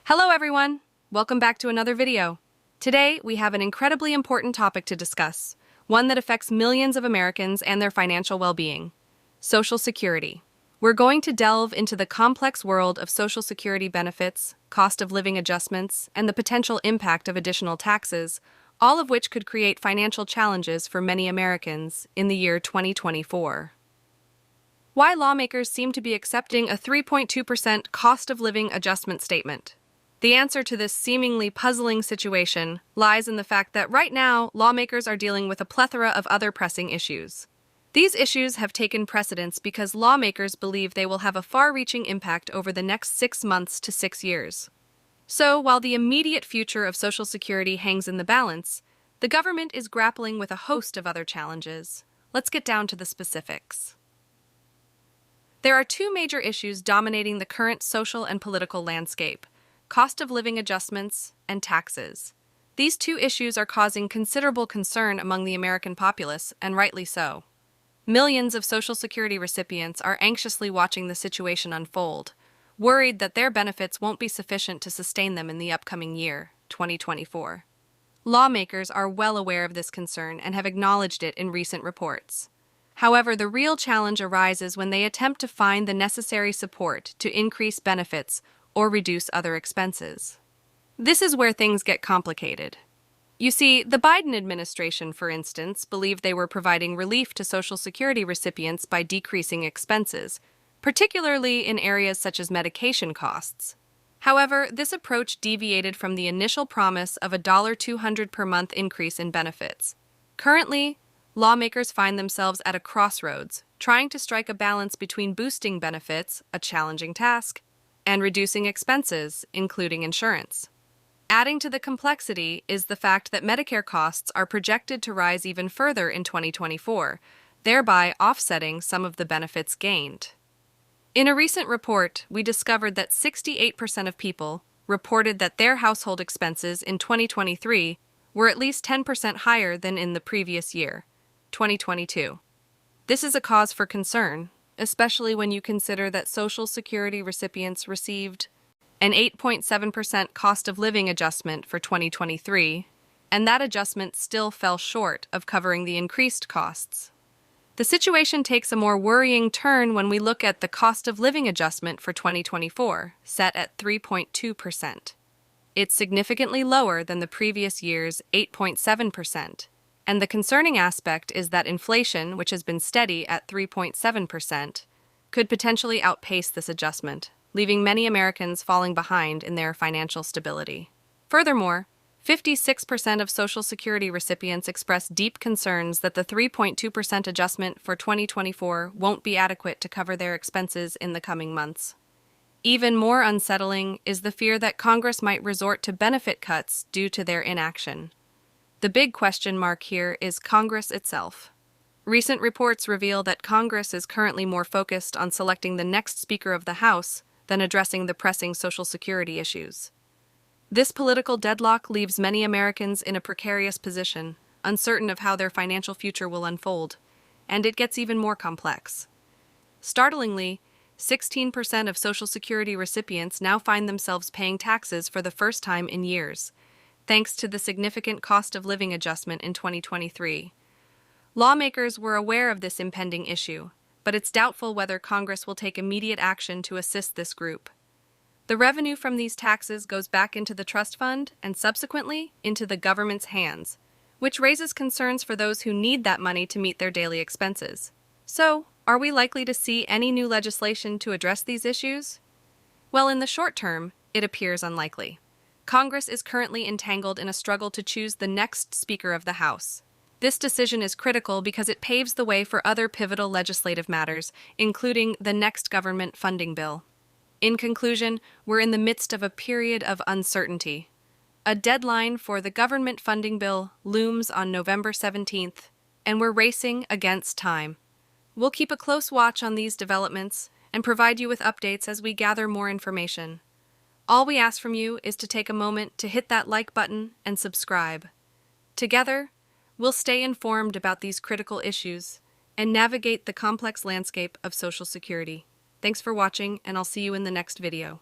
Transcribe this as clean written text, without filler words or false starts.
Hello everyone! Welcome back to another video. Today, we have an incredibly important topic to discuss, one that affects millions of Americans and their financial well-being: Social Security. We're going to delve into the complex world of Social Security benefits, cost of living adjustments, and the potential impact of additional taxes, all of which could create financial challenges for many Americans in the year 2024. Why lawmakers seem to be accepting a 3.2% cost of living adjustment statement. The answer to this seemingly puzzling situation lies in the fact that right now, lawmakers are dealing with a plethora of other pressing issues. These issues have taken precedence because lawmakers believe they will have a far-reaching impact over the next 6 months to 6 years. So, while the immediate future of Social Security hangs in the balance, the government is grappling with a host of other challenges. Let's get down to the specifics. There are two major issues dominating the current social and political landscape: cost of living adjustments and taxes. These two issues are causing considerable concern among the American populace, and rightly so. Millions of Social Security recipients are anxiously watching the situation unfold, worried that their benefits won't be sufficient to sustain them in the upcoming year, 2024. Lawmakers are well aware of this concern and have acknowledged it in recent reports. However, the real challenge arises when they attempt to find the necessary support to increase benefits or reduce other expenses. This is where things get complicated. You see, the Biden administration, for instance, believed they were providing relief to Social Security recipients by decreasing expenses, particularly in areas such as medication costs. However, this approach deviated from the initial promise of a $200 per month increase in benefits. Currently, lawmakers find themselves at a crossroads, trying to strike a balance between boosting benefits, a challenging task, and reducing expenses, including insurance. Adding to the complexity is the fact that Medicare costs are projected to rise even further in 2024, thereby offsetting some of the benefits gained. In a recent report, we discovered that 68% of people reported that their household expenses in 2023 were at least 10% higher than in the previous year, 2022. This is a cause for concern, especially when you consider that Social Security recipients received an 8.7% cost of living adjustment for 2023, and that adjustment still fell short of covering the increased costs. The situation takes a more worrying turn when we look at the cost of living adjustment for 2024, set at 3.2%. It's significantly lower than the previous year's 8.7%. And the concerning aspect is that inflation, which has been steady at 3.7%, could potentially outpace this adjustment, leaving many Americans falling behind in their financial stability. Furthermore, 56% of Social Security recipients express deep concerns that the 3.2% adjustment for 2024 won't be adequate to cover their expenses in the coming months. Even more unsettling is the fear that Congress might resort to benefit cuts due to their inaction. The big question mark here is Congress itself. Recent reports reveal that Congress is currently more focused on selecting the next Speaker of the House than addressing the pressing Social Security issues. This political deadlock leaves many Americans in a precarious position, uncertain of how their financial future will unfold, and it gets even more complex. Startlingly, 16% of Social Security recipients now find themselves paying taxes for the first time in years, thanks to the significant cost of living adjustment in 2023. Lawmakers were aware of this impending issue, but it's doubtful whether Congress will take immediate action to assist this group. The revenue from these taxes goes back into the trust fund and subsequently into the government's hands, which raises concerns for those who need that money to meet their daily expenses. So, are we likely to see any new legislation to address these issues? Well, in the short term, it appears unlikely. Congress is currently entangled in a struggle to choose the next Speaker of the House. This decision is critical because it paves the way for other pivotal legislative matters, including the next government funding bill. In conclusion, we're in the midst of a period of uncertainty. A deadline for the government funding bill looms on November 17th, and we're racing against time. We'll keep a close watch on these developments and provide you with updates as we gather more information. All we ask from you is to take a moment to hit that like button and subscribe. Together, we'll stay informed about these critical issues and navigate the complex landscape of Social Security. Thanks for watching, and I'll see you in the next video.